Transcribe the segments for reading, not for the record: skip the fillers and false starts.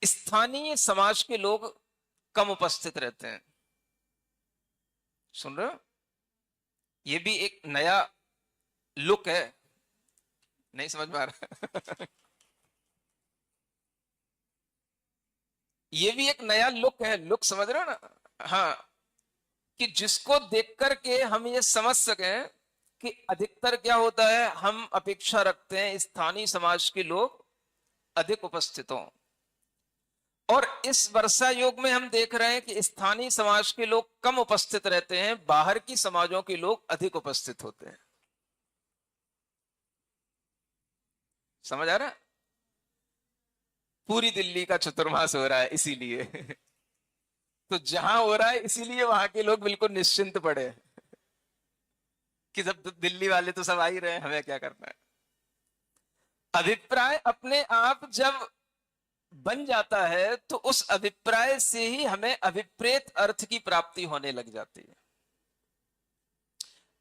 स्थानीय समाज के लोग कम उपस्थित रहते हैं। सुन रहे हो? ये भी एक नया लुक है, नहीं समझ में आ रहा? ये भी एक नया लुक है, लुक समझ रहे हो ना? हाँ, कि जिसको देख करके हम ये समझ सकें कि अधिकतर क्या होता है, हम अपेक्षा रखते हैं स्थानीय समाज के लोग अधिक उपस्थित हों। और इस वर्षा योग में हम देख रहे हैं कि स्थानीय समाज के लोग कम उपस्थित रहते हैं, बाहर की समाजों के लोग अधिक उपस्थित होते हैं। समझ आ रहा है? पूरी दिल्ली का चतुर्मास हो रहा है इसीलिए। तो जहां हो रहा है इसीलिए वहां के लोग बिल्कुल निश्चिंत पड़े कि जब दिल्ली वाले तो सब आ ही रहे हैं, हमें क्या करना है। अभिप्राय अपने आप जब बन जाता है तो उस अभिप्राय से ही हमें अभिप्रेत अर्थ की प्राप्ति होने लग जाती है।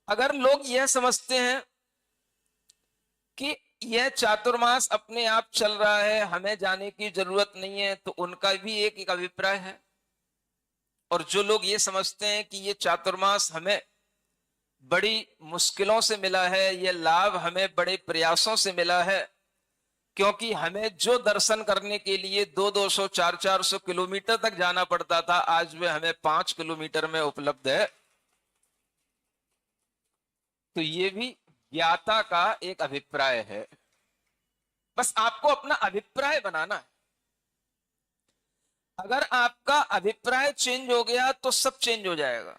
अगर लोग यह समझते हैं कि यह चातुर्मास अपने आप चल रहा है, हमें जाने की जरूरत नहीं है, तो उनका भी एक अभिप्राय है। और जो लोग ये समझते हैं कि ये चातुर्मास हमें बड़ी मुश्किलों से मिला है, यह लाभ हमें बड़े प्रयासों से मिला है, क्योंकि हमें जो दर्शन करने के लिए 200-200 400-400 किलोमीटर तक जाना पड़ता था, आज वे हमें 5 किलोमीटर में उपलब्ध है। तो ये भी ज्ञाता का एक अभिप्राय है। बस आपको अपना अभिप्राय बनाना है। अगर आपका अभिप्राय चेंज हो गया तो सब चेंज हो जाएगा।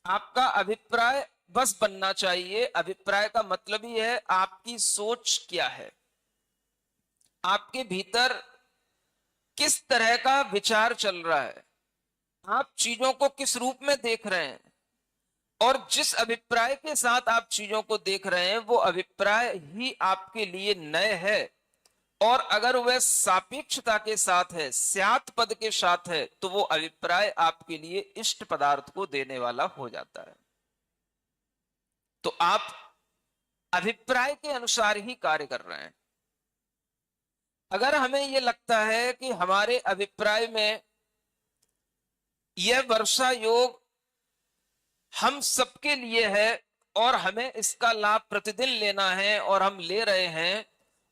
आपका अभिप्राय बस बनना चाहिए। अभिप्राय का मतलब ही है आपकी सोच क्या है, आपके भीतर किस तरह का विचार चल रहा है, आप चीजों को किस रूप में देख रहे हैं, और जिस अभिप्राय के साथ आप चीजों को देख रहे हैं वो अभिप्राय ही आपके लिए नए है। और अगर वह सापेक्षता के साथ है, स्यात् पद के साथ है, तो वो अभिप्राय आपके लिए इष्ट पदार्थ को देने वाला हो जाता है। तो आप अभिप्राय के अनुसार ही कार्य कर रहे हैं। अगर हमें यह लगता है कि हमारे अभिप्राय में यह वर्षा योग हम सबके लिए है और हमें इसका लाभ प्रतिदिन लेना है और हम ले रहे हैं,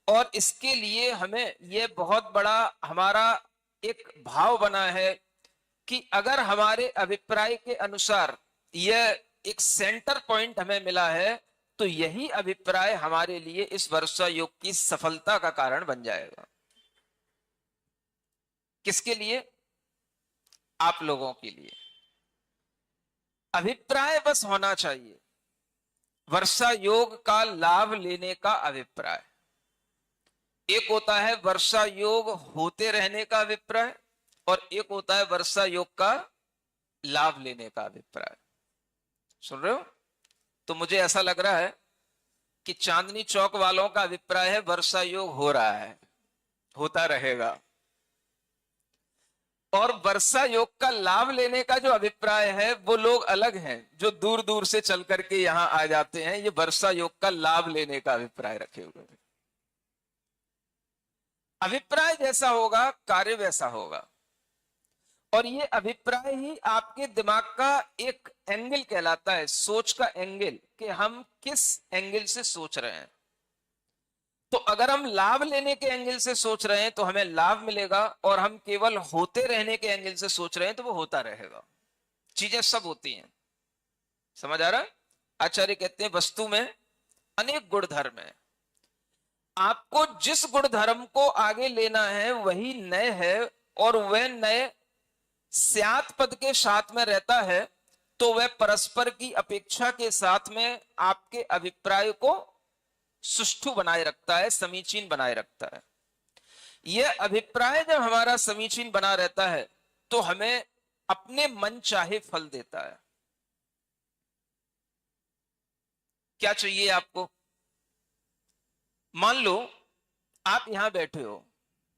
और इसके लिए हमें यह बहुत बड़ा हमारा एक भाव बना है कि अगर हमारे अभिप्राय के अनुसार यह एक सेंटर पॉइंट हमें मिला है, तो यही अभिप्राय हमारे लिए इस वर्षा योग की सफलता का कारण बन जाएगा। किसके लिए? आप लोगों के लिए। अभिप्राय बस होना चाहिए, वर्षा योग का लाभ लेने का अभिप्राय। एक होता है वर्षा योग होते रहने का अभिप्राय, और एक होता है वर्षा योग का लाभ लेने का अभिप्राय। सुन रहे हो? तो मुझे ऐसा लग रहा है कि चांदनी चौक वालों का अभिप्राय है वर्षा योग हो रहा है, होता रहेगा। और वर्षा योग का लाभ लेने का जो अभिप्राय है वो लोग अलग हैं, जो दूर दूर से चल करके यहां आ जाते हैं, ये वर्षा योग का लाभ लेने का अभिप्राय रखे हुए हैं। अभिप्राय जैसा होगा कार्य वैसा होगा। और ये अभिप्राय ही आपके दिमाग का एक एंगल कहलाता है, सोच का एंगल, कि हम किस एंगल से सोच रहे हैं। तो अगर हम लाभ लेने के एंगल से सोच रहे हैं तो हमें लाभ मिलेगा, और हम केवल होते रहने के एंगल से सोच रहे हैं तो वो होता रहेगा। चीजें सब होती हैं। समझ आ रहा है? आचार्य कहते हैं वस्तु में अनेक गुण धर्म है, आपको जिस गुण धर्म को आगे लेना है वही नए है, और वह नए स्यात् पद के साथ में रहता है, तो वह परस्पर की अपेक्षा के साथ में आपके अभिप्राय को सुष्ठु बनाए रखता है, समीचीन बनाए रखता है। यह अभिप्राय जब हमारा समीचीन बना रहता है तो हमें अपने मन चाहे फल देता है। क्या चाहिए आपको? मान लो आप यहां बैठे हो,